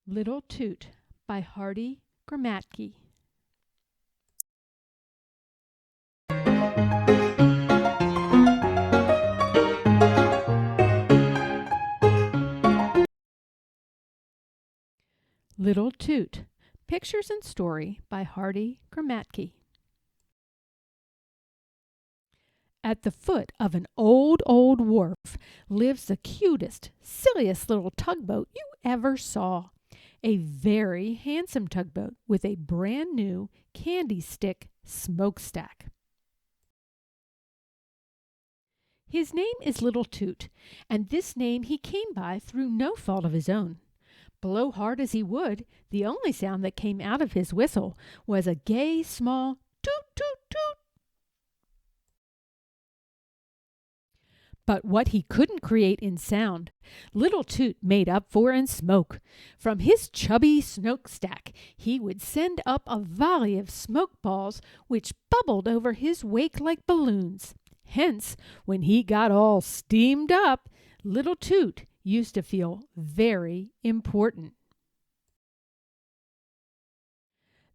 Little Toot by Hardie, Gramatky. Little Toot, Pictures and Story by Hardie, Gramatky. At the foot of an old wharf lives the cutest, silliest little tugboat you ever saw. A very handsome tugboat with a brand new candy stick smokestack. His name is Little Toot, and this name he came by through no fault of his own. Blow hard as he would, the only sound that came out of his whistle was a gay, small toot, toot, toot. But what he couldn't create in sound, Little Toot made up for in smoke. From his chubby smokestack he would send up a volley of smoke balls which bubbled over his wake like balloons. Hence, when he got all steamed up, Little Toot used to feel very important.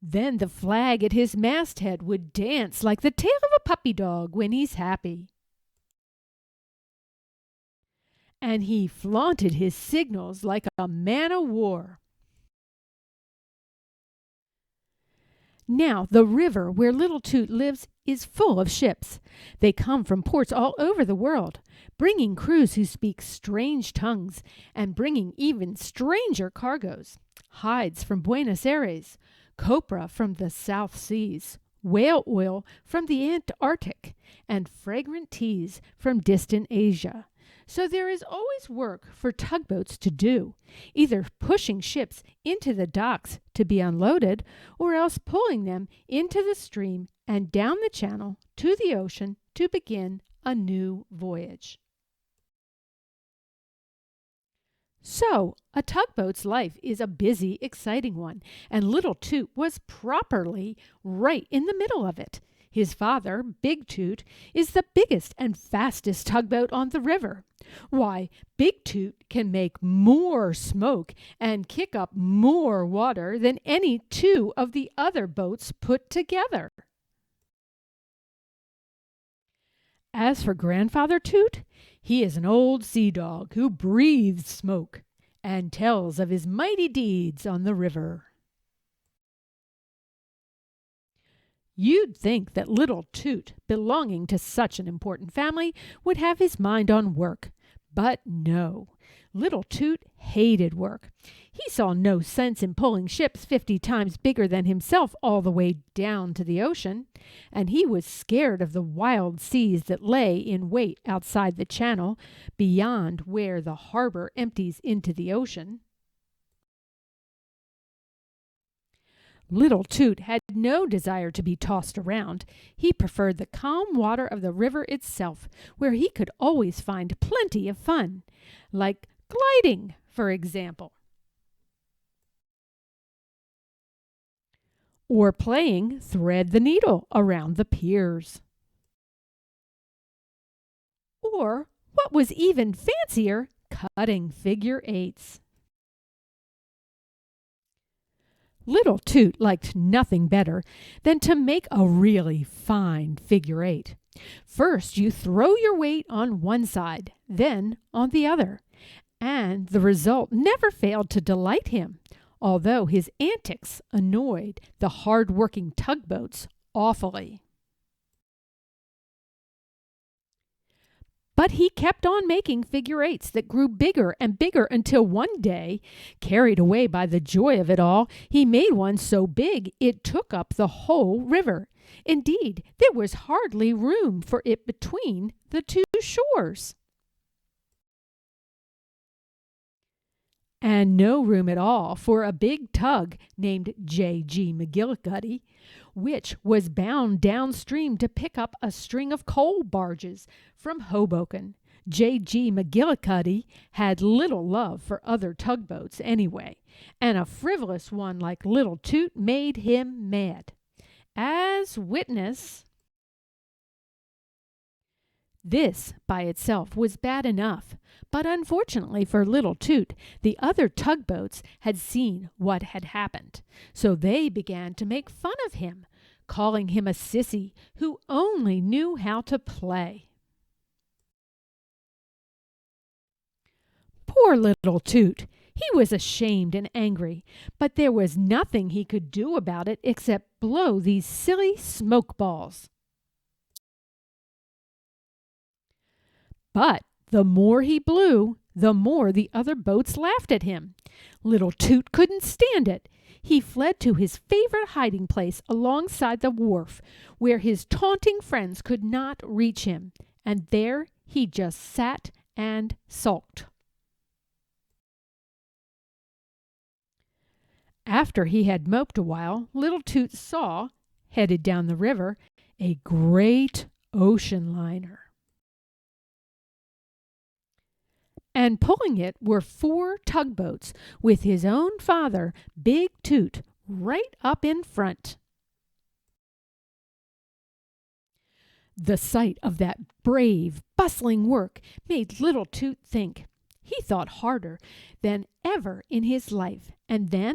Then the flag at his masthead would dance like the tail of a puppy dog when he's happy. And he flaunted his signals like a man o' war. Now, the river where Little Toot lives is full of ships. They come from ports all over the world, bringing crews who speak strange tongues and bringing even stranger cargoes. Hides from Buenos Aires, copra from the South Seas, whale oil from the Antarctic, and fragrant teas from distant Asia. So there is always work for tugboats to do, either pushing ships into the docks to be unloaded, or else pulling them into the stream and down the channel to the ocean to begin a new voyage. So, a tugboat's life is a busy, exciting one, and Little Toot was properly right in the middle of it. His father, Big Toot, is the biggest and fastest tugboat on the river. Why, Big Toot can make more smoke and kick up more water than any two of the other boats put together. As for Grandfather Toot, he is an old sea dog who breathes smoke and tells of his mighty deeds on the river. You'd think that Little Toot, belonging to such an important family, would have his mind on work. But no, Little Toot hated work. He saw no sense in pulling ships 50 times bigger than himself all the way down to the ocean, and he was scared of the wild seas that lay in wait outside the channel, beyond where the harbor empties into the ocean. Little Toot had no desire to be tossed around. He preferred the calm water of the river itself, where he could always find plenty of fun, like gliding, for example, or playing thread the needle around the piers. Or, what was even fancier, cutting figure eights. Little Toot liked nothing better than to make a really fine figure eight. First, you throw your weight on one side, then on the other, and the result never failed to delight him, although his antics annoyed the hard-working tugboats awfully. But he kept on making figure eights that grew bigger and bigger until one day, carried away by the joy of it all, he made one so big it took up the whole river. Indeed, there was hardly room for it between the two shores. And no room at all for a big tug named J.G. McGillicuddy, which was bound downstream to pick up a string of coal barges from Hoboken. J.G. McGillicuddy had little love for other tugboats anyway, and a frivolous one like Little Toot made him mad. As witness, this by itself was bad enough, But unfortunately for little Toot, the other tugboats had seen what had happened, so they began to make fun of him, calling him a sissy who only knew how to play. Poor little Toot! He was ashamed and angry, but there was nothing he could do about it except blow these silly smoke balls. But the more he blew, the more the other boats laughed at him. Little Toot couldn't stand it. He fled to his favorite hiding place alongside the wharf, where his taunting friends could not reach him, and there he just sat and sulked. After he had moped a while, little Toot saw, headed down the river, a great ocean liner. And pulling it were 4 tugboats with his own father, Big Toot, right up in front. The sight of that brave, bustling work made little Toot think. He thought harder than ever in his life, and then,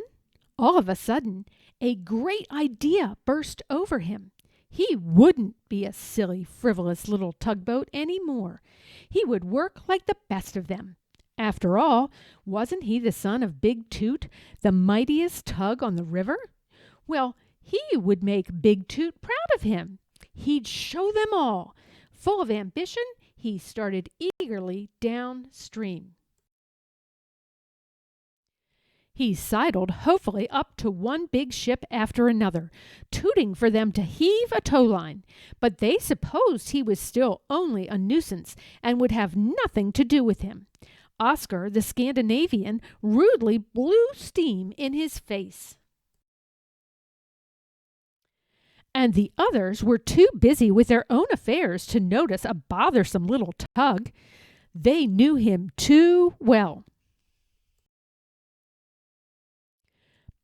all of a sudden, a great idea burst over him. He wouldn't be a silly, frivolous little tugboat any more. He would work like the best of them. After all, wasn't he the son of Big Toot, the mightiest tug on the river? Well, he would make Big Toot proud of him. He'd show them all. Full of ambition, he started eagerly downstream. He sidled hopefully up to one big ship after another, tooting for them to heave a tow line, but they supposed he was still only a nuisance and would have nothing to do with him. Oscar, the Scandinavian, rudely blew steam in his face. And the others were too busy with their own affairs to notice a bothersome little tug. They knew him too well.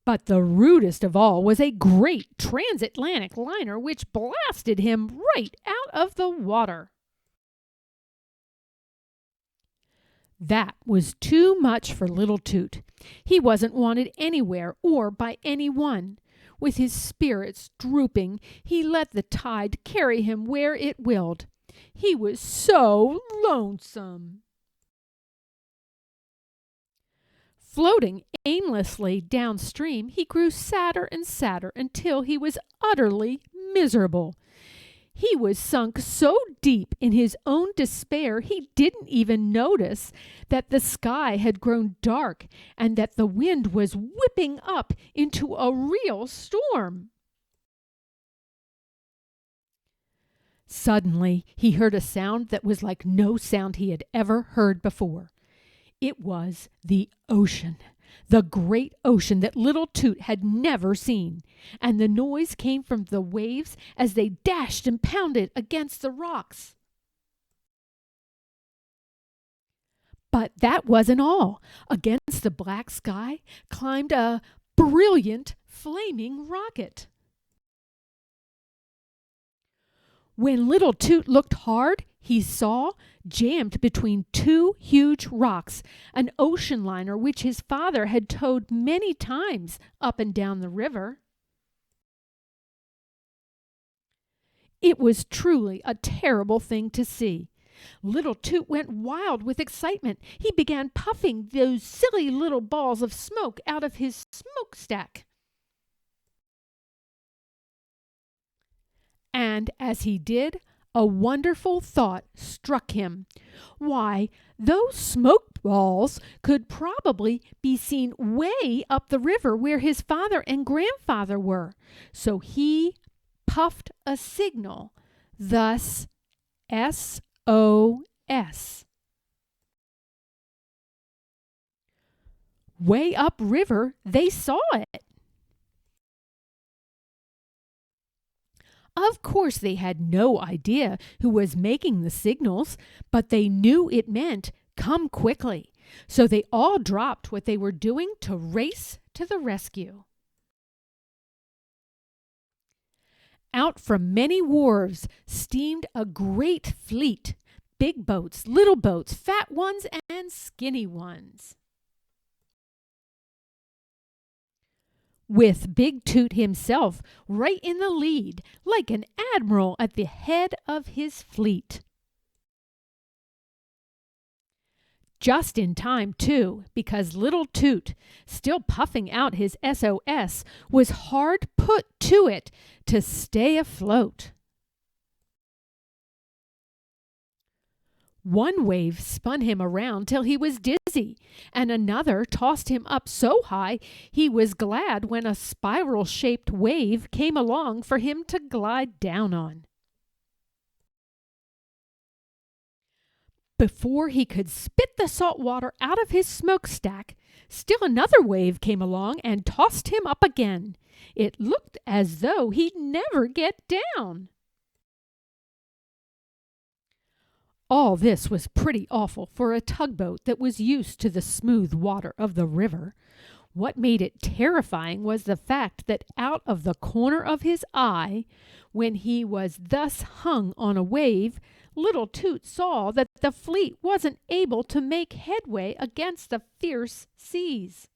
But the rudest of all was a great transatlantic liner which blasted him right out of the water. That was too much for little Toot. He wasn't wanted anywhere or by anyone. With his spirits drooping, he let the tide carry him where it willed. He was so lonesome. Floating aimlessly downstream, he grew sadder and sadder until he was utterly miserable. He was sunk so deep in his own despair he didn't even notice that the sky had grown dark and that the wind was whipping up into a real storm. Suddenly, he heard a sound that was like no sound he had ever heard before. It was the ocean, the great ocean that little Toot had never seen, and the noise came from the waves as they dashed and pounded against the rocks. But that wasn't all. Against the black sky climbed a brilliant, flaming rocket. When little Toot looked hard, he saw, jammed between 2 huge rocks, an ocean liner which his father had towed many times up and down the river. It was truly a terrible thing to see. Little Toot went wild with excitement. He began puffing those silly little balls of smoke out of his smokestack. And as he did, a wonderful thought struck him. Why, those smoke balls could probably be seen way up the river where his father and grandfather were. So he puffed a signal, thus SOS. Way up river, they saw it. Of course, they had no idea who was making the signals, but they knew it meant come quickly. So they all dropped what they were doing to race to the rescue. Out from many wharves steamed a great fleet. big boats, little boats, fat ones and skinny ones. With Big Toot himself right in the lead, like an admiral at the head of his fleet. Just in time, too, because little Toot, still puffing out his SOS, was hard put to it to stay afloat. One wave spun him around till he was dizzy, and another tossed him up so high he was glad when a spiral-shaped wave came along for him to glide down on. Before he could spit the salt water out of his smokestack, still another wave came along and tossed him up again. It looked as though he'd never get down. All this was pretty awful for a tugboat that was used to the smooth water of the river. What made it terrifying was the fact that out of the corner of his eye, when he was thus hung on a wave, little Toot saw that the fleet wasn't able to make headway against the fierce seas.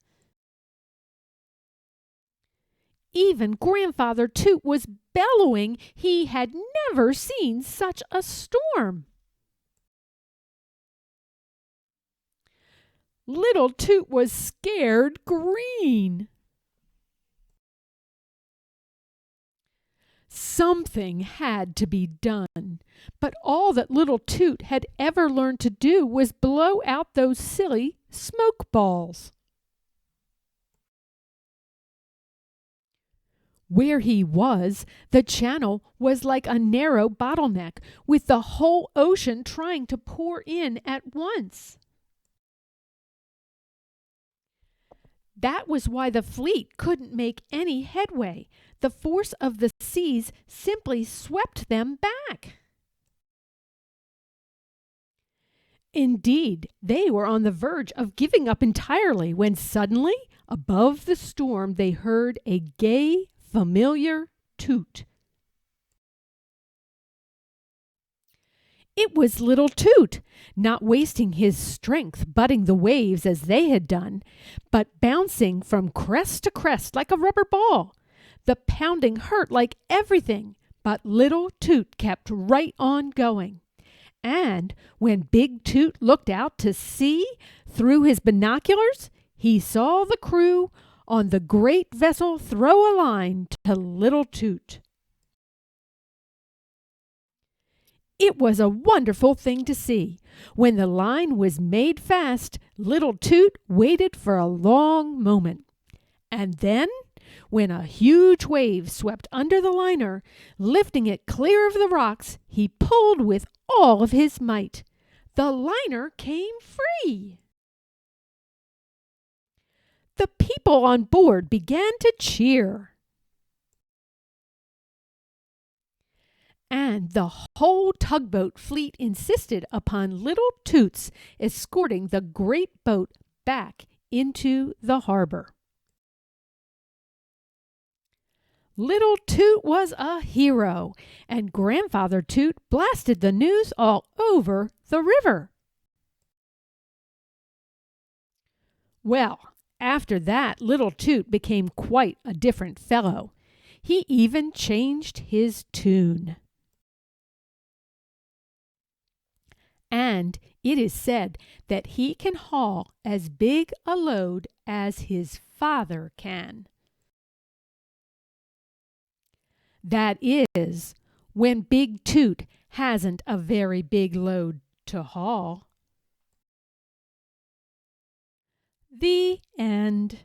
Even Grandfather Toot was bellowing he had never seen such a storm. Little Toot was scared green. Something had to be done, but all that little Toot had ever learned to do was blow out those silly smoke balls. Where he was, the channel was like a narrow bottleneck, with the whole ocean trying to pour in at once. That was why the fleet couldn't make any headway. The force of the seas simply swept them back. Indeed, they were on the verge of giving up entirely when suddenly, above the storm, they heard a gay, familiar toot. It was little Toot, not wasting his strength butting the waves as they had done, but bouncing from crest to crest like a rubber ball. The pounding hurt like everything, but little Toot kept right on going. And when Big Toot looked out to sea through his binoculars, he saw the crew on the great vessel throw a line to little Toot. It was a wonderful thing to see. When the line was made fast, little Toot waited for a long moment. And then, when a huge wave swept under the liner, lifting it clear of the rocks, he pulled with all of his might. The liner came free. The people on board began to cheer. And the whole tugboat fleet insisted upon little Toot's escorting the great boat back into the harbor. Little Toot was a hero, and Grandfather Toot blasted the news all over the river. Well, after that, little Toot became quite a different fellow. He even changed his tune. And it is said that he can haul as big a load as his father can. That is, when Big Toot hasn't a very big load to haul. The end.